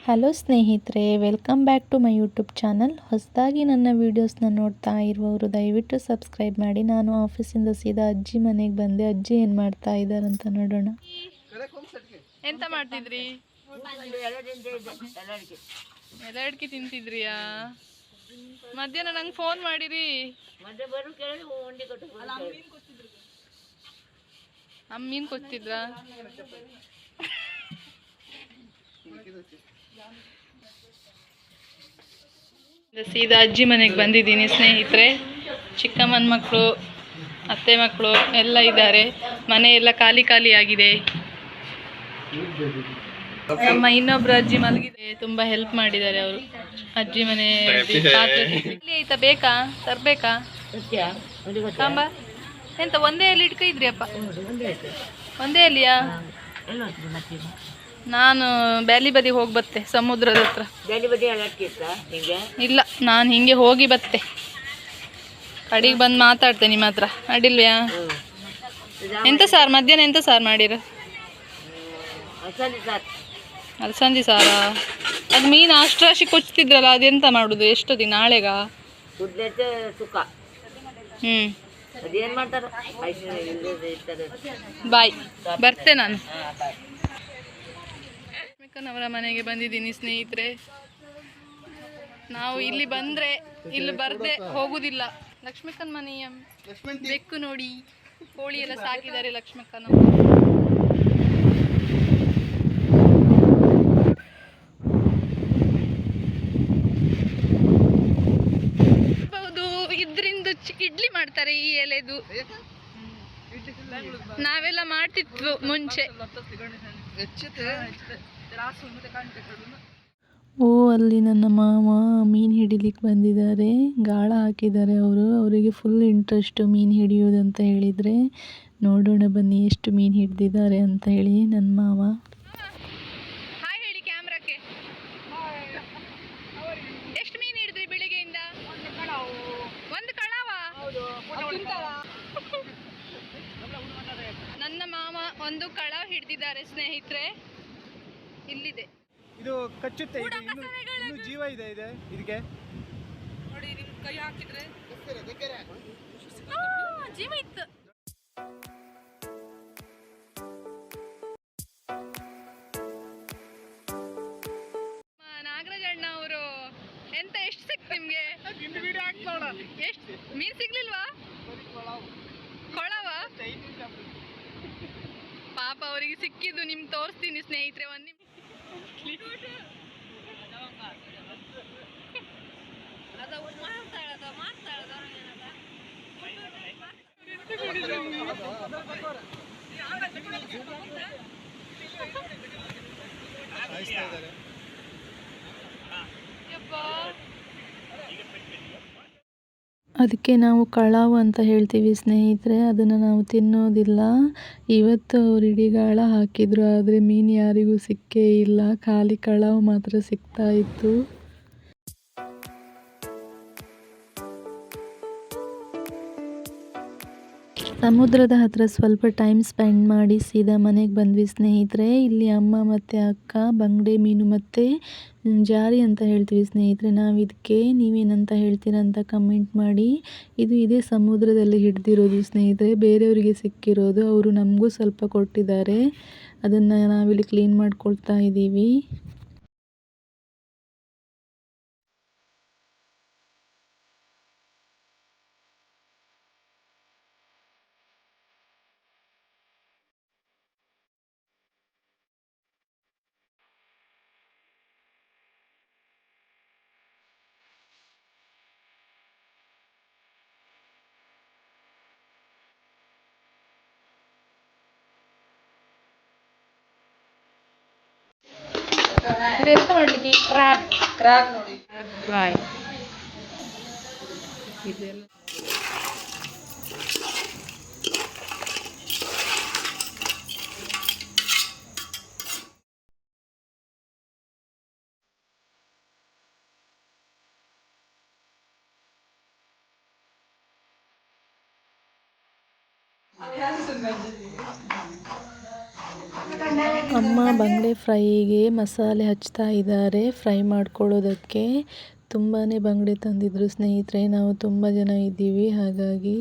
Hello ಸ್ನೇಹಿತರೆ, welcome back to my YouTube channel. ಹೊಸದಾಗಿ ನನ್ನ ವೀಡಿಯೋಸ್ನ ನೋಡ್ತಾ ಇರುವವರು ದಯವಿಟ್ಟು ಸಬ್ಸ್ಕ್ರೈಬ್ ಮಾಡಿ. ನಾನು ಆಫೀಸಿಂದ ಸೀದಾ ಅಜ್ಜಿ ಮನೆಗೆ ಬಂದೆ. ಅಜ್ಜಿ ಏನು ಮಾಡ್ತಾ ಇದ್ದಾರಂತ ನೋಡೋಣ. ಎಂತ ಮಾಡ್ತಿದ್ರಿ? ಎಲೆ ತಿಂತಿದ್ರಿಯಾ? ಮಧ್ಯಾಹ್ನ ನಂಗೆ ಫೋನ್ ಮಾಡಿರಿ. ಮೀನು ಕೊಚ್ತಿದ್ರ? ಸೀದಾ ಅಜ್ಜಿ ಮನೆಗೆ ಬಂದಿದ್ದೀನಿ ಸ್ನೇಹಿತರೆ. ಚಿಕ್ಕಮ್ಮನ ಮಕ್ಕಳು, ಅತ್ತೆ ಮಕ್ಕಳು ಎಲ್ಲ ಇದ್ದಾರೆ. ಮನೆ ಎಲ್ಲ ಖಾಲಿ ಖಾಲಿ ಆಗಿದೆ. ನಮ್ಮ ಇನ್ನೊಬ್ರು ಅಜ್ಜಿ ಮಲಗಿದೆ. ತುಂಬಾ ಹೆಲ್ಪ್ ಮಾಡಿದ್ದಾರೆ ಅವರು. ಅಜ್ಜಿ ಮನೆ ಆಯ್ತಾ? ಬೇಕಾ? ತರ್ಬೇಕಾ? ಸಾಂಬ ಎಂತ ಒಂದೇ ಎಲ್ಲಿ ಇಟ್ಕಿದ್ರಿ ಅಪ್ಪ? ಒಂದೇ ಎಲ್ಲಿಯಾ? ನಾನು ಬ್ಯಾಲಿ ಬದಿ ಹೋಗಿ ಬತ್ತೆ, ಸಮುದ್ರದ ಹತ್ರ. ಇಲ್ಲ, ನಾನು ಹಿಂಗೆ ಹೋಗಿ ಬತ್ತೆ. ಕಡೆಗೆ ಬಂದು ಮಾತಾಡ್ತೇನೆ ನಿಮ್ಮ ಹತ್ರ, ಅಡಿಲ್ವ್ಯಾ? ಎಂತ ಸಾರು ಮಧ್ಯಾಹ್ನ? ಎಂತ ಸಾರು ಮಾಡಿರ? ಅಲಸಂದಿ ಸಾರಾ? ಅದು ಮೀನು ಅಷ್ಟ್ರಾಶಿ ಕೊಚ್ತಿದ್ರಲ್ಲ, ಅದೆಂತ ಮಾಡುದು? ಎಷ್ಟು ದಿನ? ನಾಳೆಗ? ಬಾಯ್, ಬರ್ತೆ ನಾನು. ಲಕ್ಷ್ಮಕ್ಕನವರ ಮನೆಗೆ ಬಂದಿದ್ದೀನಿ ಸ್ನೇಹಿತರೆ. ನಾವು ಇಲ್ಲಿ ಬಂದ್ರೆ ಇಲ್ಲಿ ಬರ್ದೆ ಹೋಗುದಿಲ್ಲ. ಲಕ್ಷ್ಮಕ್ಕನ ಮನೆಯ ಬೆಕ್ಕು ನೋಡಿ, ಕೋಳಿ ಎಲ್ಲ ಸಾಕಿದ್ದಾರೆ ಲಕ್ಷ್ಮಕ್ಕನ. ಇದ್ರಿಂದ ಇಡ್ಲಿ ಮಾಡ್ತಾರೆ ಈ ಎಲೆದು. ನಾವೆಲ್ಲ ಮಾಡ್ತಿದ್ವು ಮುಂಚೆ. ಓ, ಅಲ್ಲಿ ನನ್ನ ಮಾವ ಮೀನು ಹಿಡಿಲಿಕ್ಕೆ ಬಂದಿದ್ದಾರೆ. ಗಾಳ ಹಾಕಿದ್ದಾರೆ ಅವರು. ಅವರಿಗೆ ಫುಲ್ ಇಂಟ್ರೆಸ್ಟ್ ಮೀನು ಹಿಡಿಯೋದಂತ ಹೇಳಿದರೆ. ನೋಡೋಣ ಬನ್ನಿ ಎಷ್ಟು ಮೀನು ಹಿಡಿದಿದ್ದಾರೆ ಅಂತ ಹೇಳಿ ನನ್ನ ಮಾವ. ಹಾಯ್ ಹೇಳಿ ಕ್ಯಾಮ್ರಾಕ್ಕೆ. ಎಷ್ಟು ಮೀನು ಹಿಡಿದ್ರಿ ಬೆಳಿಗ್ಗೆಯಿಂದ? ಒಂದು ಕಳವ? ನನ್ನ ಮಾವ ಒಂದು ಕಳವ ಹಿಡಿದಿದ್ದಾರೆ ಸ್ನೇಹಿತರೆ. ಇಲ್ಲಿದೆ. ಇದು ಕಚ್ಚುತ್ತೆ. ಇನ್ನು ಜೀವ ಇದೆ ಇದಕ್ಕೆ. ನೋಡಿ, ನಿಮ್ ಕೈ ಹಾಕಿದ್ರೆ ಜೀವ ಇತ್ತು. ನಾಗರಾಜಣ್ಣ ಅವರು ಎಂತ ಎಷ್ಟು ಸಿಕ್ತು ನಿಮ್ಗೆ? ಎಷ್ಟು ಮೀನ್ ಸಿಗ್ಲಿಲ್ವಾ? ಕೊಳವ? ಪಾಪ ಅವರಿಗೆ ಸಿಕ್ಕಿದ್ದು ನಿಮ್ಗೆ ತೋರಿಸ್ತೀನಿ ಸ್ನೇಹಿತರೆ. ಒಂದು ಅದಕ್ಕೆ ನಾವು ಕಳಾವು ಅಂತ ಹೇಳ್ತೀವಿ ಸ್ನೇಹಿತರೆ. ಅದನ್ನು ನಾವು ತಿನ್ನೋದಿಲ್ಲ. ಇವತ್ತು ಅವ್ರು ಇಡೀ ಗಾಳ ಹಾಕಿದ್ರು, ಆದರೆ ಮೀನು ಯಾರಿಗೂ ಸಿಕ್ಕೇ ಇಲ್ಲ. ಖಾಲಿ ಕಳಾವು ಮಾತ್ರ ಸಿಗ್ತಾ ಇತ್ತು. ಸಮುದ್ರದ ಹತ್ರ ಸ್ವಲ್ಪ ಟೈಮ್ ಸ್ಪೆಂಡ್ ಮಾಡಿ ಸೀದಾ ಮನೆಗೆ ಬಂದ್ವಿ ಸ್ನೇಹಿತರೆ. ಇಲ್ಲಿ ಅಮ್ಮ ಮತ್ತು ಅಕ್ಕ ಬಂಗಡೆ ಮೀನು ಮತ್ತು ಜಾರಿ ಅಂತ ಹೇಳ್ತೀವಿ ಸ್ನೇಹಿತರೆ ನಾವು ಇದಕ್ಕೆ. ನೀವೇನಂತ ಹೇಳ್ತೀರಾ ಅಂತ ಕಮೆಂಟ್ ಮಾಡಿ. ಇದು ಇದೇ ಸಮುದ್ರದಲ್ಲಿ ಹಿಡ್ದಿರೋದು ಸ್ನೇಹಿತರೆ, ಬೇರೆಯವರಿಗೆ ಸಿಕ್ಕಿರೋದು. ಅವರು ನಮಗೂ ಸ್ವಲ್ಪ ಕೊಟ್ಟಿದ್ದಾರೆ. ಅದನ್ನು ನಾವಿಲ್ಲಿ ಕ್ಲೀನ್ ಮಾಡ್ಕೊಳ್ತಾ ಇದ್ದೀವಿ. ಇದೆಂತ ಮಾಡ್ಲಿಕ್ಕೆ? ಕ್ರಾಬ್ ನೋಡಿ. ಬಾಯ್. ಇದೆಲ್ಲ ಅಮ್ಮ ಬಂಗಡೆ ಫ್ರೈಗೆ ಮಸಾಲೆ ಹಚ್ತಾ ಇದ್ದಾರೆ ಫ್ರೈ ಮಾಡ್ಕೊಳ್ಳೋದಕ್ಕೆ. ತುಂಬಾ ಬಂಗಡೆ ತಂದಿದ್ರು ಸ್ನೇಹಿತರೆ, ನಾವು ತುಂಬ ಜನ ಇದ್ದೀವಿ ಹಾಗಾಗಿ.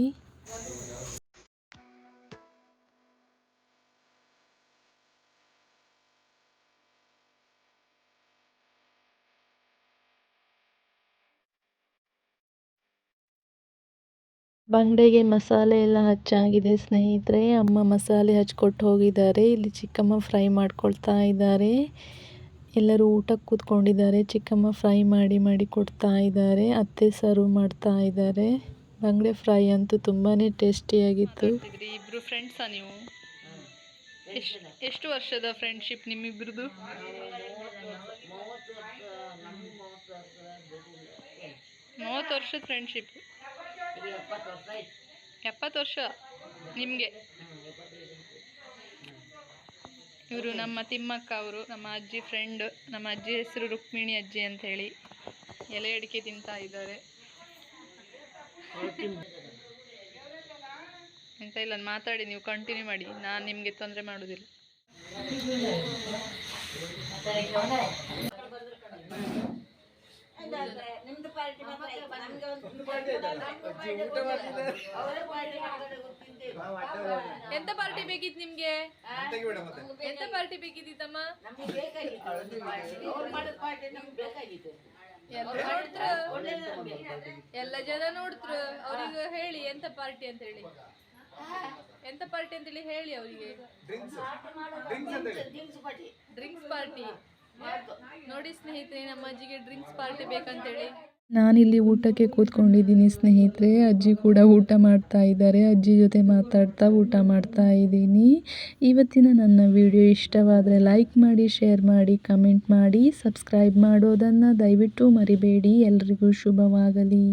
ಬಂಗಡೆಗೆ ಮಸಾಲೆ ಎಲ್ಲ ಹಚ್ಚಾಗಿದೆ ಸ್ನೇಹಿತರೆ. ಅಮ್ಮ ಮಸಾಲೆ ಹಚ್ಕೊಟ್ಟು ಹೋಗಿದ್ದಾರೆ. ಇಲ್ಲಿ ಚಿಕ್ಕಮ್ಮ ಫ್ರೈ ಮಾಡ್ಕೊಳ್ತಾ ಇದ್ದಾರೆ. ಎಲ್ಲರೂ ಊಟಕ್ಕೆ ಕೂತ್ಕೊಂಡಿದ್ದಾರೆ. ಚಿಕ್ಕಮ್ಮ ಫ್ರೈ ಮಾಡಿ ಕೊಡ್ತಾ ಇದ್ದಾರೆ. ಅತ್ತೆ ಸರ್ವ್ ಮಾಡ್ತಾ ಇದ್ದಾರೆ. ಬಂಗಡೆ ಫ್ರೈ ಅಂತೂ ತುಂಬಾ ಟೇಸ್ಟಿಯಾಗಿತ್ತು. ಇಬ್ರು ಫ್ರೆಂಡ್ಸಾ ನೀವು? ಎಷ್ಟು ವರ್ಷದ ಫ್ರೆಂಡ್ಶಿಪ್ ನಿಮ್ಮಿಬ್ರದ್ದು? 30 ವರ್ಷದ ಫ್ರೆಂಡ್ಶಿಪ್. 70 ವರ್ಷ ನಿಮಗೆ. ಇವರು ನಮ್ಮ ತಿಮ್ಮಕ್ಕ, ಅವರು ನಮ್ಮ ಅಜ್ಜಿ ಫ್ರೆಂಡ್. ನಮ್ಮ ಅಜ್ಜಿ ಹೆಸರು ರುಕ್ಮಿಣಿ ಅಜ್ಜಿ ಅಂತ ಹೇಳಿ. ಎಲೆ ಅಡಿಕೆ ತಿಂತಾ ಇದ್ದಾರೆ. ಎಂತ ಇಲ್ಲ, ಮಾತಾಡಿ, ನೀವು ಕಂಟಿನ್ಯೂ ಮಾಡಿ, ನಾನು ನಿಮಗೆ ತೊಂದರೆ ಮಾಡೋದಿಲ್ಲ. ಎಂತ ಪಾರ್ಟಿ ಬೇಕಿತ್ತು ನಿಮ್ಗೆ? ಎಂತ ಪಾರ್ಟಿ ಬೇಕಿತ್ತಮ್ಮ? ಎಲ್ಲ ಜನ ನೋಡ್ತ್ರು. ಅವ್ರಿಗೆ ಹೇಳಿ ಎಂತ ಪಾರ್ಟಿ ಅಂತ ಹೇಳಿ. ಎಂತ ಪಾರ್ಟಿ ಅಂತೇಳಿ ಹೇಳಿ ಅವರಿಗೆ. ಡ್ರಿಂಕ್ಸ್ ಪಾರ್ಟಿ ನೋಡಿ ಸ್ನೇಹಿತರೆ, ನಮ್ಮ ಅಜ್ಜಿಗೆ ಡ್ರಿಂಕ್ಸ್ ಪಾರ್ಟಿ ಬೇಕಂತೇಳಿ. ನಾನಿಲ್ಲಿ ಊಟಕ್ಕೆ ಕೂತ್ಕೊಂಡಿದ್ದೀನಿ ಸ್ನೇಹಿತರೆ. ಅಜ್ಜಿ ಕೂಡ ಊಟ ಮಾಡ್ತಾ ಇದ್ದಾರೆ. ಅಜ್ಜಿ ಜೊತೆ ಮಾತಾಡ್ತಾ ಊಟ ಮಾಡ್ತಾ ಇದ್ದೀನಿ. ಇವತ್ತಿನ ನನ್ನ ವಿಡಿಯೋ ಇಷ್ಟವಾದರೆ ಲೈಕ್ ಮಾಡಿ, ಶೇರ್ ಮಾಡಿ, ಕಮೆಂಟ್ ಮಾಡಿ, ಸಬ್ಸ್ಕ್ರೈಬ್ ಮಾಡೋದನ್ನು ದಯವಿಟ್ಟು ಮರಿಬೇಡಿ. ಎಲ್ರಿಗೂ ಶುಭವಾಗಲಿ.